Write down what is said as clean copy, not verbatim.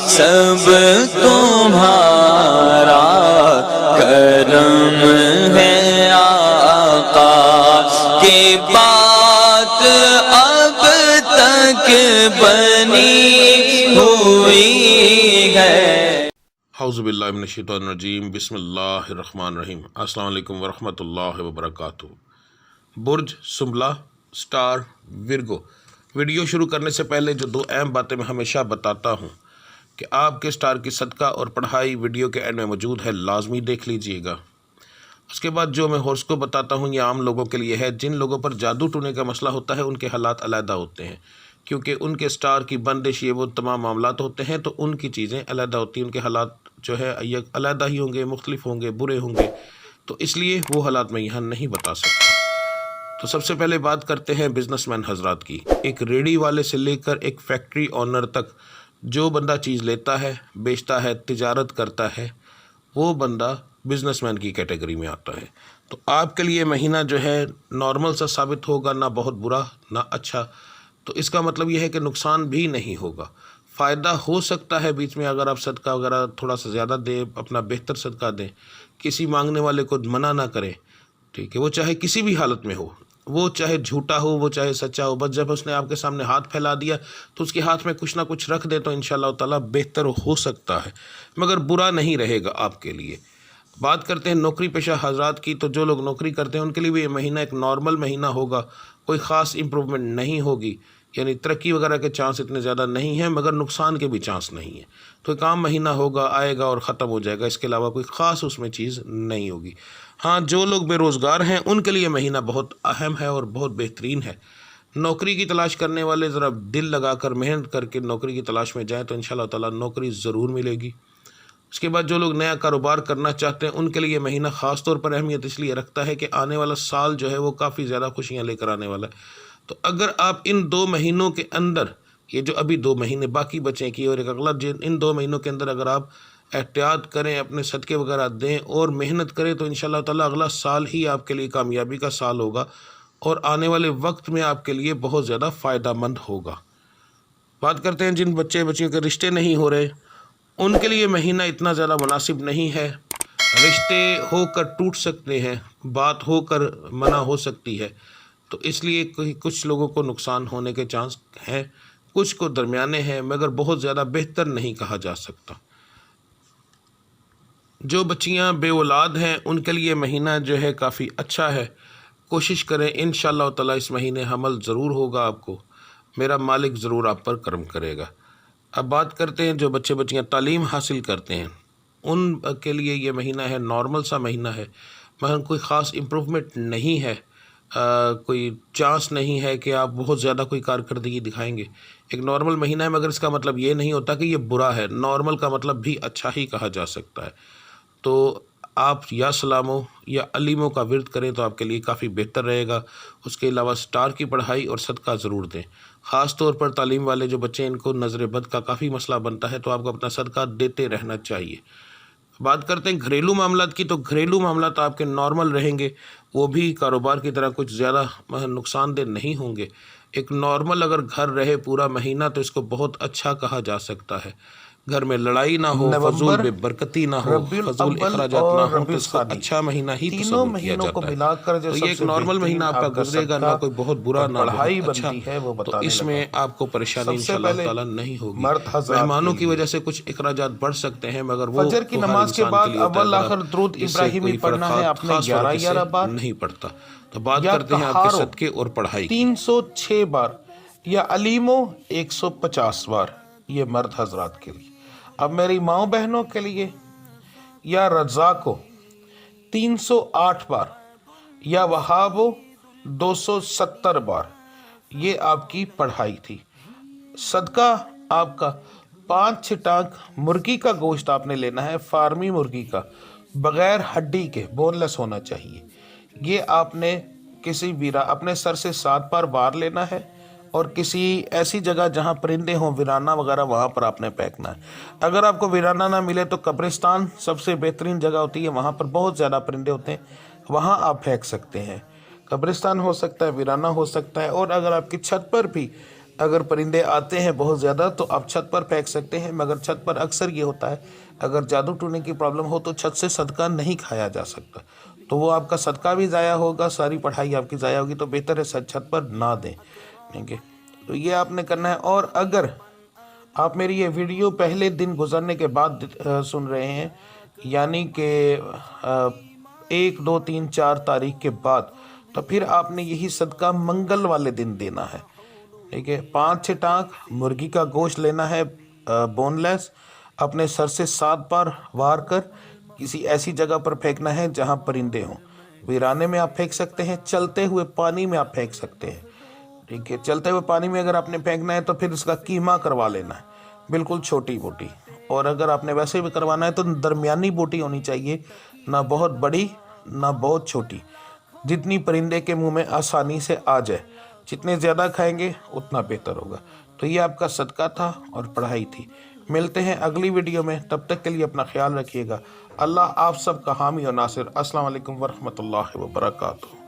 سب تمہارا کرم ہے آقا کی بات اب تک بنی ہوئی ہے۔ اعوذ باللہ من الشیطان الرجیم، بسم اللہ الرحمن الرحیم۔ السلام علیکم ورحمۃ اللہ وبرکاتہ۔ برج سنبلہ، سٹار ورگو۔ ویڈیو شروع کرنے سے پہلے جو دو اہم باتیں میں ہمیشہ بتاتا ہوں کہ آپ کے سٹار کی صدقہ اور پڑھائی ویڈیو کے اینڈ میں موجود ہے، لازمی دیکھ لیجئے گا۔ اس کے بعد جو میں ہورسکوپ بتاتا ہوں یہ عام لوگوں کے لیے ہے۔ جن لوگوں پر جادو ٹونے کا مسئلہ ہوتا ہے ان کے حالات علیحدہ ہوتے ہیں، کیونکہ ان کے سٹار کی بندش یہ وہ تمام معاملات ہوتے ہیں، تو ان کی چیزیں علیحدہ ہوتی ہیں، ان کے حالات جو ہے علیحدہ ہی ہوں گے، مختلف ہوں گے، برے ہوں گے، تو اس لیے وہ حالات میں یہاں نہیں بتا سکتا۔ تو سب سے پہلے بات کرتے ہیں بزنس مین حضرات کی۔ ایک ریڑھی والے سے لے کر ایک فیکٹری آنر تک جو بندہ چیز لیتا ہے، بیچتا ہے، تجارت کرتا ہے، وہ بندہ بزنس مین کی کیٹیگری میں آتا ہے۔ تو آپ کے لیے مہینہ جو ہے نارمل سا ثابت ہوگا، نہ بہت برا نہ اچھا۔ تو اس کا مطلب یہ ہے کہ نقصان بھی نہیں ہوگا، فائدہ ہو سکتا ہے بیچ میں اگر آپ صدقہ وغیرہ تھوڑا سا زیادہ دیں، اپنا بہتر صدقہ دیں، کسی مانگنے والے کو منع نہ کریں، ٹھیک ہے، وہ چاہے کسی بھی حالت میں ہو، وہ چاہے جھوٹا ہو، وہ چاہے سچا ہو، بس جب اس نے آپ کے سامنے ہاتھ پھیلا دیا تو اس کے ہاتھ میں کچھ نہ کچھ رکھ دے تو انشاءاللہ تعالیٰ بہتر ہو سکتا ہے، مگر برا نہیں رہے گا آپ کے لیے۔ بات کرتے ہیں نوکری پیشہ حضرات کی، تو جو لوگ نوکری کرتے ہیں ان کے لیے بھی یہ مہینہ ایک نارمل مہینہ ہوگا، کوئی خاص امپرومنٹ نہیں ہوگی، یعنی ترقی وغیرہ کے چانس اتنے زیادہ نہیں ہیں، مگر نقصان کے بھی چانس نہیں ہیں۔ تو ایک عام مہینہ ہوگا، آئے گا اور ختم ہو جائے گا، اس کے علاوہ کوئی خاص اس میں چیز نہیں ہوگی۔ ہاں، جو لوگ بے روزگار ہیں ان کے لیے مہینہ بہت اہم ہے اور بہت بہترین ہے۔ نوکری کی تلاش کرنے والے ذرا دل لگا کر محنت کر کے نوکری کی تلاش میں جائیں تو انشاءاللہ تعالیٰ نوکری ضرور ملے گی۔ اس کے بعد جو لوگ نیا کاروبار کرنا چاہتے ہیں ان کے لیے مہینہ خاص طور پر اہمیت اس لیے رکھتا ہے کہ آنے والا سال جو ہے وہ کافی زیادہ خوشیاں لے کر آنے والا ہے۔ تو اگر آپ ان 2 مہینوں کے اندر، یہ جو ابھی 2 مہینے باقی بچیں کی اور ایک اگلا ان 2 مہینوں کے اندر اگر آپ احتیاط کریں، اپنے صدقے وغیرہ دیں اور محنت کریں تو انشاءاللہ تعالیٰ اگلا سال ہی آپ کے لیے کامیابی کا سال ہوگا اور آنے والے وقت میں آپ کے لیے بہت زیادہ فائدہ مند ہوگا۔ بات کرتے ہیں جن بچیوں کے رشتے نہیں ہو رہے، ان کے لیے مہینہ اتنا زیادہ مناسب نہیں ہے۔ رشتے ہو کر ٹوٹ سکتے ہیں، بات ہو کر منع ہو سکتی ہے، تو اس لیے کچھ لوگوں کو نقصان ہونے کے چانس ہیں، کچھ کو درمیانے ہیں، مگر بہت زیادہ بہتر نہیں کہا جا سکتا۔ جو بچیاں بے اولاد ہیں ان کے لیے مہینہ جو ہے کافی اچھا ہے، کوشش کریں انشاءاللہ تعالیٰ اس مہینے حمل ضرور ہوگا، آپ کو میرا مالک ضرور آپ پر کرم کرے گا۔ اب بات کرتے ہیں جو بچیاں تعلیم حاصل کرتے ہیں ان کے لیے یہ مہینہ ہے نارمل سا مہینہ ہے، مگر کوئی خاص امپرومنٹ نہیں ہے، کوئی چانس نہیں ہے کہ آپ بہت زیادہ کوئی کارکردگی دکھائیں گے۔ ایک نارمل مہینہ ہے، مگر اس کا مطلب یہ نہیں ہوتا کہ یہ برا ہے، نارمل کا مطلب بھی اچھا ہی کہا جا سکتا ہے۔ تو آپ یا سلاموں یا علیموں کا ورد کریں تو آپ کے لیے کافی بہتر رہے گا۔ اس کے علاوہ سٹار کی پڑھائی اور صدقہ ضرور دیں، خاص طور پر تعلیم والے جو بچے ان کو نظر بد کا کافی مسئلہ بنتا ہے، تو آپ کو اپنا صدقہ دیتے رہنا چاہیے۔ بات کرتے ہیں گھریلو معاملات کی، تو گھریلو معاملات آپ کے نارمل رہیں گے، وہ بھی کاروبار کی طرح کچھ زیادہ نقصان دہ نہیں ہوں گے۔ ایک نارمل اگر گھر رہے پورا مہینہ تو اس کو بہت اچھا کہا جا سکتا ہے۔ گھر میں لڑائی نہ ہو، فضول بے برکتی نہ ہو، فضول اخراجات نہ ہو، تو اس کو اچھا مہینہ ہی تصور کیا جاتا ہے۔ تو یہ ایک نارمل مہینہ آپ کا گزرے گا، نہ کوئی بہت برا نہ بہت اچھا، تو اس میں آپ کو پریشانی انشاءاللہ تعالیٰ نہیں ہوگی۔ مہمانوں کی وجہ سے کچھ اخراجات بڑھ سکتے ہیں، مگر وہ فجر کی نماز کے بعد اول آخر درود ابراہیمی پڑھنا ہے آپ نے 11 بار نہیں پڑھتا۔ تو بات کرتے ہیں آپ کے صدقے اور پڑھائی کی۔ 306 بار یا علیموں 150 بار، یہ مرد حضرات کے لیے۔ اب میری ماؤں بہنوں کے لیے یا رزاقو 308 بار یا وہابو 270 بار، یہ آپ کی پڑھائی تھی۔ صدقہ آپ کا 5 چھٹانک مرغی کا گوشت آپ نے لینا ہے، فارمی مرغی کا، بغیر ہڈی کے، بون لیس ہونا چاہیے۔ یہ آپ نے کسی اپنے سر سے 7 بار وار لینا ہے اور کسی ایسی جگہ جہاں پرندے ہوں، ویرانہ وغیرہ، وہاں پر آپ نے پھینکنا ہے۔ اگر آپ کو ویرانہ نہ ملے تو قبرستان سب سے بہترین جگہ ہوتی ہے، وہاں پر بہت زیادہ پرندے ہوتے ہیں، وہاں آپ پھینک سکتے ہیں۔ قبرستان ہو سکتا ہے، ویرانہ ہو سکتا ہے، اور اگر آپ کی چھت پر بھی اگر پرندے آتے ہیں بہت زیادہ تو آپ چھت پر پھینک سکتے ہیں، مگر چھت پر اکثر یہ ہوتا ہے اگر جادو ٹونے کی پرابلم ہو تو چھت سے صدقہ نہیں کھایا جا سکتا، تو وہ آپ کا صدقہ بھی ضائع ہوگا، ساری پڑھائی آپ کی ضائع ہوگی، تو بہتر ہے چھت پر نہ دیں، ٹھیک ہے؟ تو یہ آپ نے کرنا ہے۔ اور اگر آپ میری یہ ویڈیو پہلے دن گزرنے کے بعد سن رہے ہیں، یعنی کہ 1 2 3 4 تاریخ کے بعد، تو پھر آپ نے یہی صدقہ منگل والے دن دینا ہے، ٹھیک ہے؟ 5 6 ٹانک مرغی کا گوشت لینا ہے بون لیس، اپنے سر سے 7 بار وار کر کسی ایسی جگہ پر پھینکنا ہے جہاں پرندے ہوں۔ ویرانے میں آپ پھینک سکتے ہیں، چلتے ہوئے پانی میں آپ پھینک سکتے ہیں، ٹھیک ہے؟ چلتے ہوئے پانی میں اگر آپ نے پھینکنا ہے تو پھر اس کا قیمہ کروا لینا ہے، بالکل چھوٹی بوٹی، اور اگر آپ نے ویسے بھی کروانا ہے تو درمیانی بوٹی ہونی چاہیے، نہ بہت بڑی نہ بہت چھوٹی، جتنی پرندے کے منہ میں آسانی سے آ جائے، جتنے زیادہ کھائیں گے اتنا بہتر ہوگا۔ تو یہ آپ کا صدقہ تھا اور پڑھائی تھی۔ ملتے ہیں اگلی ویڈیو میں، تب تک کے لیے اپنا خیال رکھیے گا۔ اللہ آپ سب کا حامی و ناصر۔ السلام علیکم ورحمۃ اللہ وبرکاتہ۔